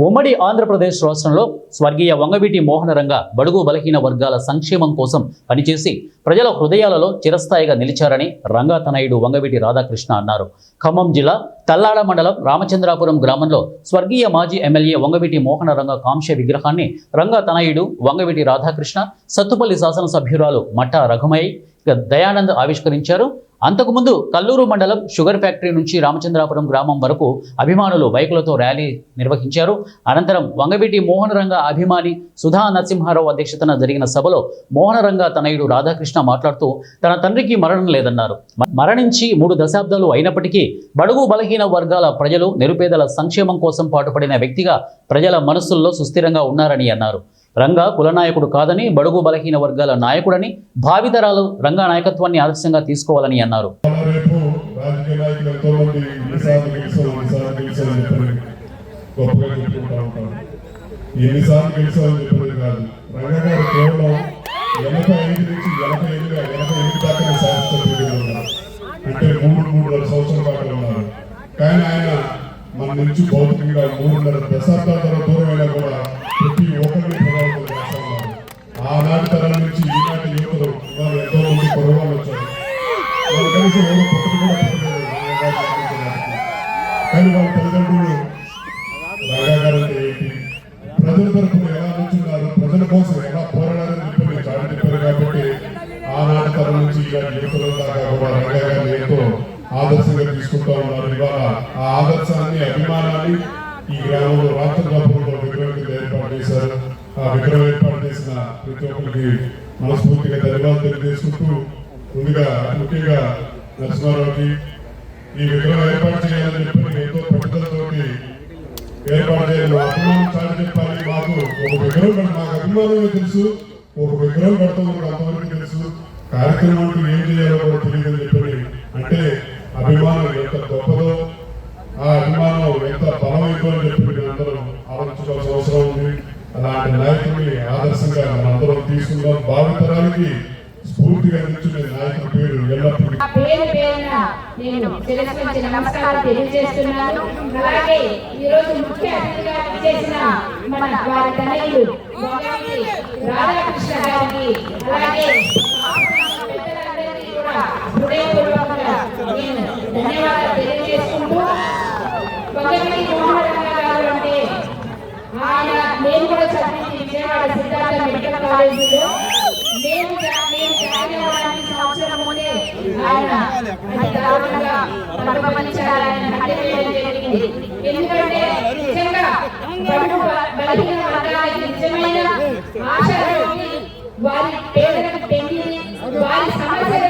ఉమ్మడి ఆంధ్రప్రదేశ్ రాష్ట్రంలో స్వర్గీయ వంగవీటి మోహనరంగ బడుగు బలహీన వర్గాల సంక్షేమం కోసం పనిచేసి ప్రజల హృదయాలలో చిరస్థాయిగా నిలిచారని రంగా తనయుడు వంగవీటి రాధాకృష్ణ అన్నారు. ఖమ్మం జిల్లా తల్లాడ మండలం రామచంద్రాపురం గ్రామంలో స్వర్గీయ మాజీ ఎమ్మెల్యే వంగవీటి మోహనరంగ కాంస్య విగ్రహాన్ని రంగా తనయుడు వంగవీటి రాధాకృష్ణ, సత్తుపల్లి శాసనసభ్యురాలు మట్టా రఘుమయ్య, దయానంద్ ఆవిష్కరించారు. అంతకుముందు కల్లూరు మండలం షుగర్ ఫ్యాక్టరీ నుంచి రామచంద్రాపురం గ్రామం వరకు అభిమానులు బైకులతో ర్యాలీ నిర్వహించారు. అనంతరం వంగవీటి మోహనరంగ అభిమాని సుధా నరసింహారావు అధ్యక్షతన జరిగిన సభలో మోహనరంగ తనయుడు రాధాకృష్ణ మాట్లాడుతూ తన తండ్రికి మరణం లేదన్నారు. మరణించి 3 దశాబ్దాలు అయినప్పటికీ బడుగు బలహీన వర్గాల ప్రజలు, నిరుపేదల సంక్షేమం కోసం పాటుపడిన వ్యక్తిగా ప్రజల మనస్సుల్లో సుస్థిరంగా ఉన్నారని అన్నారు. రంగా కులనాయకుడు కాదని, బడుగు బలహీన వర్గాల నాయకుడని, భావితరాలు రంగా నాయకత్వాన్ని ఆదర్శంగా తీసుకోవాలని అన్నారు. కానీ ఆయన మన నుంచి భౌతికంగా 3.5 దశాబ్దాల దూరమైనా కూడా ప్రతి ఒక్కరిని ప్రభావితం చేస్తున్నారు. ఆనాటి తరం నుంచి ఈనాటి యువకులు వాళ్ళు ఎంతో మంది కుర్రవాళ్ళు వచ్చారు. వాళ్ళు కలిసి ఎవరు పుట్టడు కూడా పుట్టలేదు. కానీ వాళ్ళ తల్లిదండ్రులు రంగా గారు అంటే ఏంటి, ప్రజల తరఫున ఎలా నుంచున్నారు, ప్రజల కోసం ఎలా పోరాడాలని చెప్పి చాటి చెప్పారు. కాబట్టి ఆనాటి తరం నుంచి ఈనాటి యువకుల దాకా కూడా రంగా గారిని ఎంతో ఆదర్శంగా తీసుకుంటూ ఉన్నారు. ఇవాళ ఆ ఆదర్శాన్ని, అభిమానాన్ని ఈ గ్రామంలో రామచంద్రాపురంలో విగ్రహం ఏర్పాటు చేశారు. ఆ విగ్రహం ఏర్పాటు చేసిన ప్రతి ఒక్కరికి మనస్ఫూర్తిగా ధన్యవాదాలు తెలియజేసుకుంటూ, ముందుగా ముఖ్యంగా నరసింహారావుకి ఈ విగ్రహం ఏర్పాటు చేయాలని చెప్పి ఎంతో పట్టుదలతో ఏర్పాటు చేయాలి. అభిమానం చాటి చెప్పాలి. మాకు ఒక విగ్రహం, మాకు అభిమానమే తెలుసు, ఒక విగ్రహం కడతాం మనకు అంతవరకు తెలుసు. కార్యక్రమానికి ఏం చేయాలో కూడా తెలియదని చెప్పి, అంటే అభిమానం ఎంత గొప్పదో, ఆ అభిమానం ఎంత బలమైందో అని చెప్పి అందరం ఆలోచించాల్సిన అవసరం ఉంది. అలాంటి నాయకుడిని ఆదర్శంగా మనందరం తీసుకుందాం. భావితరానికి స్ఫూర్తిగా నిలిచిన నాయకుడి పేరు ఎల్లప్పుడూ నమస్కారం తెలియజేస్తున్నాను. అలాగే ఈరోజు ముఖ్య అతిథిగా చేసిన మన వారి తనయుడు రాధాకృష్ణ గారికి, అలాగే హృదయపూర్వకంగా నేను ధన్యవాదాలు తెలియజేసుకుంటూ, వంగవీటి మోహనరంగ గారు అంటే ఆయన, నేను కూడా చదివింది విజయవాడ సిద్ధార్థ మెడికల్ కాలేజీలో. నేను జాయిన్ అవ్వడానికి సంవత్సరం ముందే ఆయన దారుణంగా పరిపాలించాలని హత్యవేయడం జరిగింది. ఎందుకంటే నిజంగా బడుగు బలహీన వర్గాలకి నిజమైన ఆశలోకి వారి పేదలకు పెంచి వారి సమస్యల